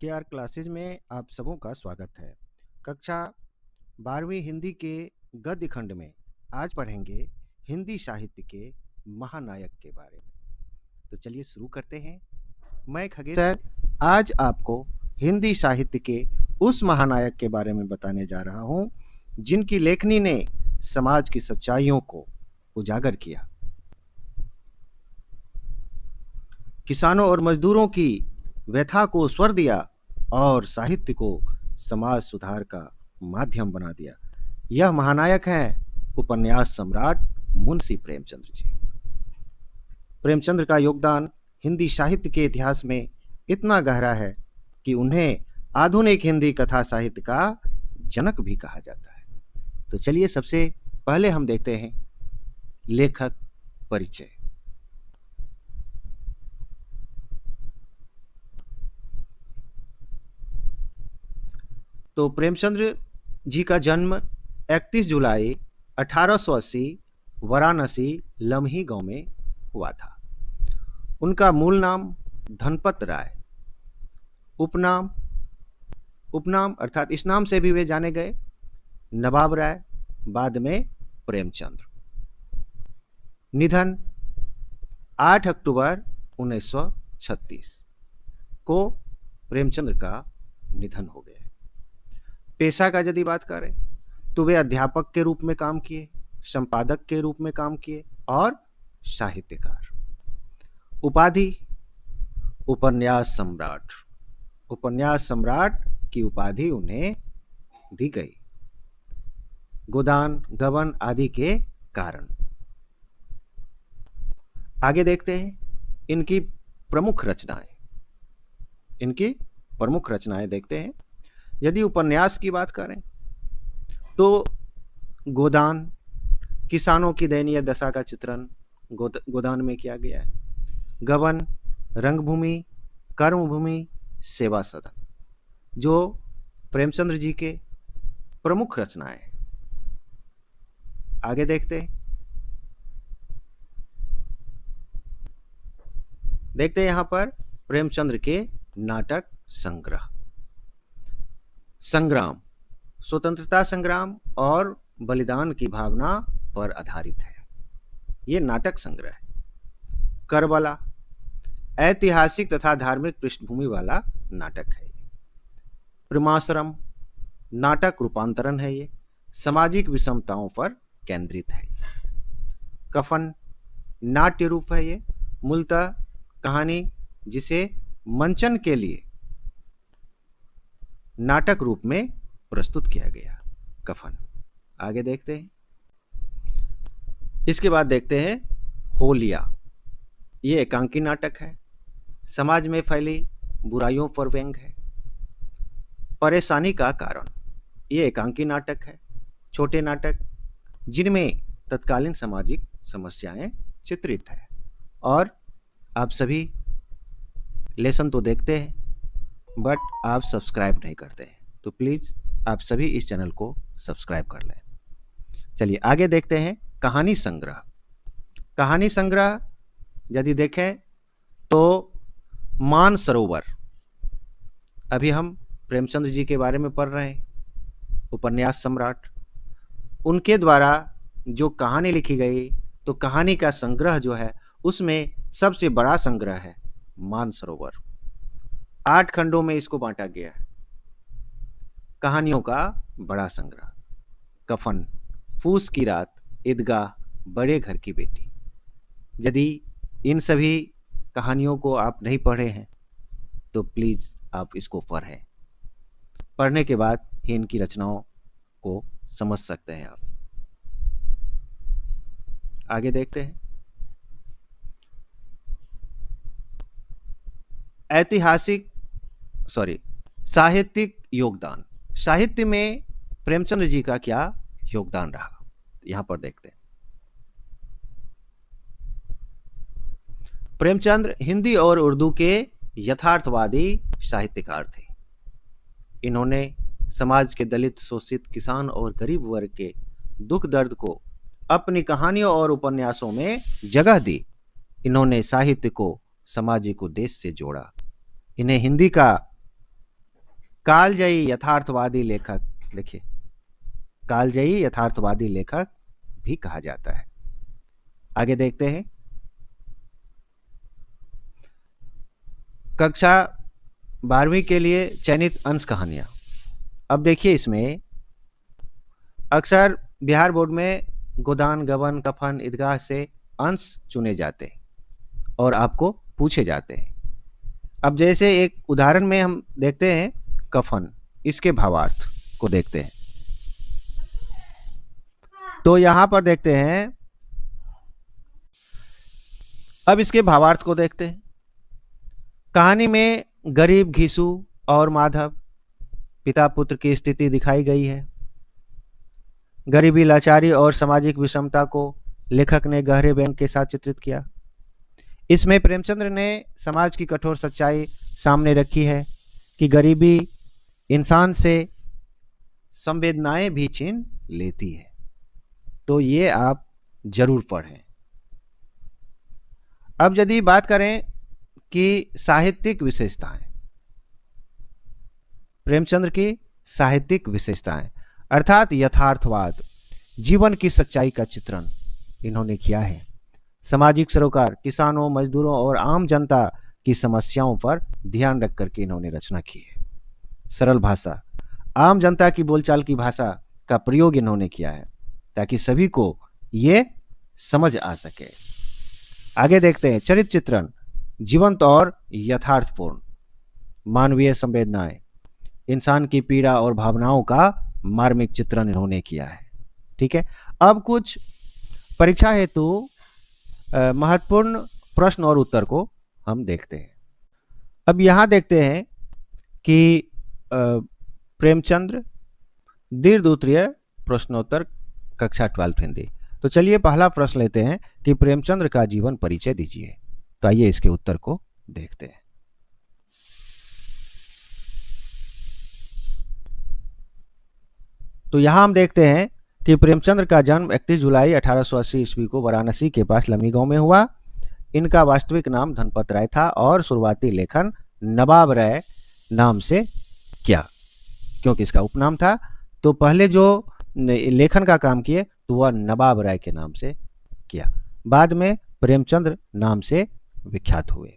K R classes में आप सबों का स्वागत है। कक्षा 12वीं हिंदी के गद्य खंड में आज पढ़ेंगे हिंदी साहित्य के महानायक के बारे में। तो चलिए शुरू करते हैं। मैं खगेश सर आज आपको हिंदी साहित्य के उस महानायक के बारे में बताने जा रहा हूं जिनकी लेखनी ने समाज की सच्चाइयों को उजागर किया, किसानों और मजदूरों की व्यथा को स्वर दिया और साहित्य को समाज सुधार का माध्यम बना दिया। यह महानायक हैं उपन्यास सम्राट मुंशी प्रेमचंद्र जी। प्रेमचंद्र का योगदान हिंदी साहित्य के इतिहास में इतना गहरा है कि उन्हें आधुनिक हिंदी कथा साहित्य का जनक भी कहा जाता है। तो चलिए सबसे पहले हम देखते हैं लेखक परिचय। तो प्रेमचंद्र जी का जन्म 31 जुलाई 1880 वाराणसी लम्ही गांव में हुआ था। उनका मूल नाम धनपत राय, उपनाम अर्थात इस नाम से भी वे जाने गए नवाब राय, बाद में प्रेमचंद्र। निधन 8 अक्टूबर 1936 को प्रेमचंद्र का निधन हो गया। पेशा का यदि बात करें तो वे अध्यापक के रूप में काम किए, संपादक के रूप में काम किए और साहित्यकार। उपाधि उपन्यास सम्राट, उपन्यास सम्राट की उपाधि उन्हें दी गई गोदान गबन आदि के कारण। आगे देखते हैं इनकी प्रमुख रचनाएं देखते हैं। यदि उपन्यास की बात करें तो गोदान, किसानों की दयनीय दशा का चित्रण गोदान में किया गया है। गबन, रंगभूमि, कर्मभूमि, सेवा सदन, जो प्रेमचंद्र जी के प्रमुख रचनाएं हैं। आगे देखते हैं यहां पर प्रेमचंद्र के नाटक संग्रह। संग्राम, स्वतंत्रता संग्राम और बलिदान की भावना पर आधारित है। ये नाटक संग्रह है। करबला, ऐतिहासिक तथा धार्मिक पृष्ठभूमि वाला नाटक है। प्रेमाश्रम, नाटक रूपांतरण है। ये सामाजिक विषमताओं पर केंद्रित है। कफन, नाट्य रूप है। ये मूलतः कहानी जिसे मंचन के लिए नाटक रूप में प्रस्तुत किया गया, कफन। आगे देखते हैं। इसके बाद देखते हैं होलिया। ये एकांकी नाटक है। समाज में फैली बुराइयों पर व्यंग है। परेशानी का कारण, ये एकांकी नाटक है। छोटे नाटक जिनमें तत्कालीन सामाजिक समस्याएं चित्रित है। और आप सभी लेसन तो देखते हैं बट आप सब्सक्राइब नहीं करते हैं, तो प्लीज आप सभी इस चैनल को सब्सक्राइब कर लें। चलिए आगे देखते हैं कहानी संग्रह। कहानी संग्रह यदि देखें तो मानसरोवर, अभी हम प्रेमचंद्र जी के बारे में पढ़ रहे हैं, उपन्यास सम्राट, उनके द्वारा जो कहानी लिखी गई, तो कहानी का संग्रह जो है उसमें सबसे बड़ा संग्रह है मानसरोवर। 8 खंडों में इसको बांटा गया है। कहानियों का बड़ा संग्रह। कफन, फूस की रात, ईदगाह, बड़े घर की बेटी। यदि इन सभी कहानियों को आप नहीं पढ़े हैं तो प्लीज आप इसको पढ़ें। पढ़ने के बाद ही इनकी रचनाओं को समझ सकते हैं आप। आगे देखते हैं साहित्यिक योगदान। साहित्य में प्रेमचंद्र जी का क्या योगदान रहा, यहां पर देखते हैं। प्रेमचंद्र हिंदी और उर्दू के यथार्थवादी साहित्यकार थे। इन्होंने समाज के दलित, शोषित, किसान और गरीब वर्ग के दुख दर्द को अपनी कहानियों और उपन्यासों में जगह दी। इन्होंने साहित्य को सामाजिक उद्देश्य से जोड़ा। इन्हें हिंदी का कालजयी यथार्थवादी लेखक, देखिए कालजयी यथार्थवादी लेखक भी कहा जाता है। आगे देखते हैं। कक्षा 12वीं के लिए चयनित अंश कहानियां। अब देखिए, इसमें अक्सर बिहार बोर्ड में गोदान, गबन, कफन, ईदगाह से अंश चुने जाते हैं और आपको पूछे जाते हैं। अब जैसे एक उदाहरण में हम देखते हैं कफन, इसके भावार्थ को देखते हैं। तो यहां पर देखते हैं, अब इसके भावार्थ को देखते हैं। कहानी में गरीब घिसू और माधव पिता पुत्र की स्थिति दिखाई गई है। गरीबी, लाचारी और सामाजिक विषमता को लेखक ने गहरे व्यंग के साथ चित्रित किया। इसमें प्रेमचंद्र ने समाज की कठोर सच्चाई सामने रखी है कि गरीबी इंसान से संवेदनाएं भी छीन लेती है। तो ये आप जरूर पढ़ें। अब यदि बात करें कि साहित्यिक विशेषताएं, प्रेमचंद्र की साहित्यिक विशेषताएं अर्थात यथार्थवाद, जीवन की सच्चाई का चित्रण इन्होंने किया है। सामाजिक सरोकार, किसानों, मजदूरों और आम जनता की समस्याओं पर ध्यान रख करके इन्होंने रचना की है। सरल भाषा, आम जनता की बोलचाल की भाषा का प्रयोग इन्होंने किया है ताकि सभी को ये समझ आ सके। आगे देखते हैं। चरित्र चित्रण जीवंत और यथार्थपूर्ण, मानवीय संवेदनाएं, इंसान की पीड़ा और भावनाओं का मार्मिक चित्रण इन्होंने किया है। ठीक है। अब कुछ परीक्षा हेतु महत्वपूर्ण प्रश्न और उत्तर को हम देखते हैं। अब यहां देखते हैं कि प्रेमचंद्र दीर्घ उत्तरीय प्रश्नोत्तर कक्षा 12 हिंदी। तो चलिए पहला प्रश्न लेते हैं कि प्रेमचंद्र का जीवन परिचय दीजिए। तो आइए इसके उत्तर को देखते हैं। तो यहां हम देखते हैं कि प्रेमचंद्र का जन्म 31 जुलाई 1880 ईस्वी को वाराणसी के पास लमी गांव में हुआ। इनका वास्तविक नाम धनपत राय था और शुरुआती लेखन नवाब राय नाम से किया, क्योंकि इसका उपनाम था। तो पहले जो लेखन का काम किए तो वह नवाब राय के नाम से किया। बाद में प्रेमचंद्र नाम से विख्यात हुए।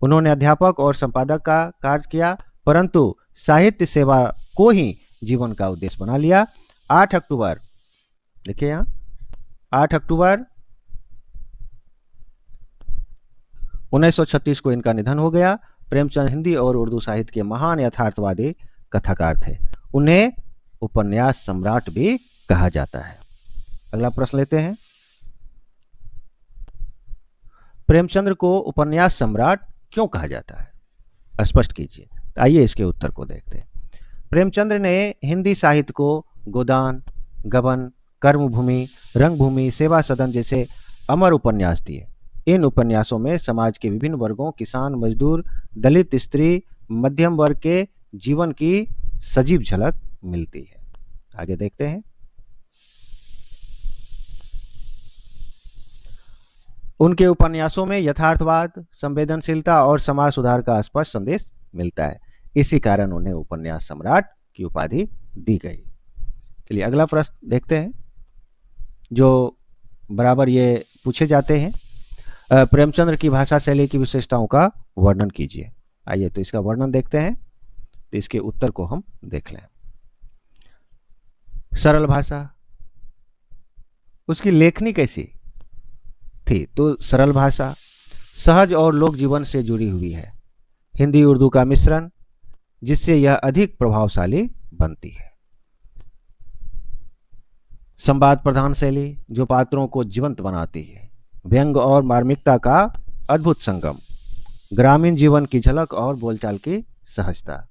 उन्होंने अध्यापक और संपादक का कार्य किया, परंतु साहित्य सेवा को ही जीवन का उद्देश्य बना लिया। 8 अक्टूबर, देखिए यहाँ 8 अक्टूबर 1936 को इनका निधन हो गया। प्रेमचंद हिंदी और उर्दू साहित्य के महान यथार्थवादी कथाकार थे। उन्हें उपन्यास सम्राट भी कहा जाता है। अगला प्रश्न लेते हैं। प्रेमचंद्र को उपन्यास सम्राट क्यों कहा जाता है, स्पष्ट कीजिए। आइए इसके उत्तर को देखते हैं। प्रेमचंद्र ने हिंदी साहित्य को गोदान, गबन, कर्मभूमि, रंगभूमि, सेवा सदन जैसे अमर उपन्यास दिए। इन उपन्यासों में समाज के विभिन्न वर्गों, किसान, मजदूर, दलित, स्त्री, मध्यम वर्ग के जीवन की सजीव झलक मिलती है। आगे देखते हैं। उनके उपन्यासों में यथार्थवाद, संवेदनशीलता और समाज सुधार का स्पष्ट संदेश मिलता है। इसी कारण उन्हें उपन्यास सम्राट की उपाधि दी गई। चलिए अगला प्रश्न देखते हैं, जो बराबर ये पूछे जाते हैं। प्रेमचंद्र की भाषा शैली की विशेषताओं का वर्णन कीजिए। आइए तो इसका वर्णन देखते हैं। तो इसके उत्तर को हम देख लें। सरल भाषा, उसकी लेखनी कैसी थी? तो सरल भाषा, सहज और लोक जीवन से जुड़ी हुई है। हिंदी उर्दू का मिश्रण, जिससे यह अधिक प्रभावशाली बनती है। संवाद प्रधान शैली, जो पात्रों को जीवंत बनाती है। व्यंग और मार्मिकता का अद्भुत संगम, ग्रामीण जीवन की झलक और बोलचाल की सहजता।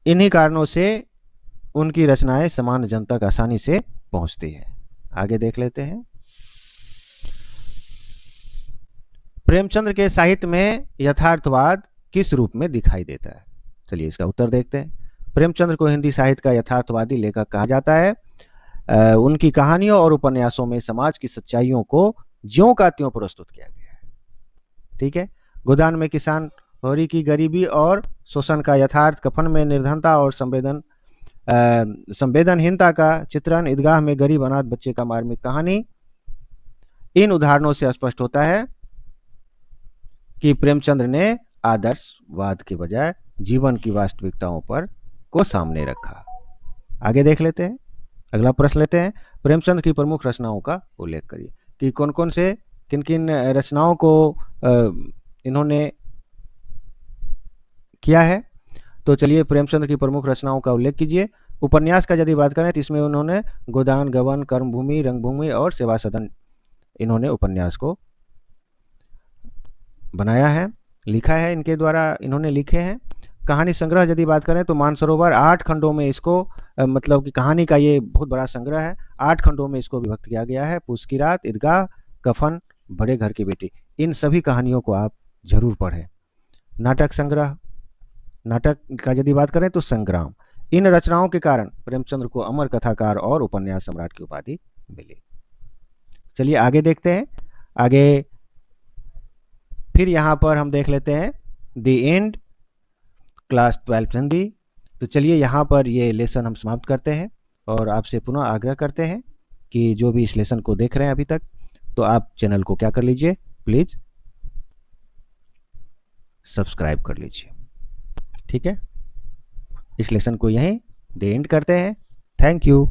इन्हीं कारणों से उनकी रचनाएं सामान्य जनता तक आसानी से पहुंचती है। आगे देख लेते हैं। प्रेमचंद्र के साहित्य में यथार्थवाद किस रूप में दिखाई देता है? चलिए इसका उत्तर देखते हैं। प्रेमचंद्र को हिंदी साहित्य का यथार्थवादी लेखक कहा जाता है। उनकी कहानियों और उपन्यासों में समाज की सच्चाइयों को ज्यों का त्यों प्रस्तुत किया गया है। ठीक है। गोदान में किसान होरी की गरीबी और शोषण का यथार्थ कफन में निर्धनता और संवेदनहीनता का चित्रण, ईदगाह में गरीब अनाथ बच्चे का मार्मिक कहानी। इन उदाहरणों से स्पष्ट होता है कि प्रेमचंद्र ने आदर्शवाद के बजाय जीवन की वास्तविकताओं पर को सामने रखा। आगे देख लेते हैं, अगला प्रश्न लेते हैं। प्रेमचंद की प्रमुख रचनाओं का उल्लेख करिए कि कौन कौन से किन किन रचनाओं को इन्होंने किया है। तो चलिए प्रेमचंद की प्रमुख रचनाओं का उल्लेख कीजिए। उपन्यास का यदि बात करें तो इसमें उन्होंने गोदान, गबन, कर्मभूमि, रंगभूमि और सेवा सदन इन्होंने उपन्यास को बनाया है, लिखा है, इनके द्वारा इन्होंने लिखे हैं। कहानी संग्रह यदि बात करें तो मानसरोवर 8 खंडों में इसको मतलब कि कहानी का ये बहुत बड़ा संग्रह है। 8 खंडों में इसको विभक्त किया गया है। पूस की रात, ईदगाह, कफन, बड़े घर की बेटी, इन सभी कहानियों को आप जरूर पढ़ें। नाटक संग्रह, नाटक का यदि बात करें तो संग्राम। इन रचनाओं के कारण प्रेमचंद्र को अमर कथाकार और उपन्यास सम्राट की उपाधि मिली। चलिए आगे देखते हैं। आगे फिर यहाँ पर हम देख लेते हैं द एंड, क्लास 12 हिंदी। तो चलिए यहाँ पर ये लेसन हम समाप्त करते हैं और आपसे पुनः आग्रह करते हैं कि जो भी इस लेसन को देख रहे हैं अभी तक, तो आप चैनल को क्या कर लीजिए, प्लीज सब्सक्राइब कर लीजिए। ठीक है, इस लेसन को यहीं द एंड करते हैं। Thank you.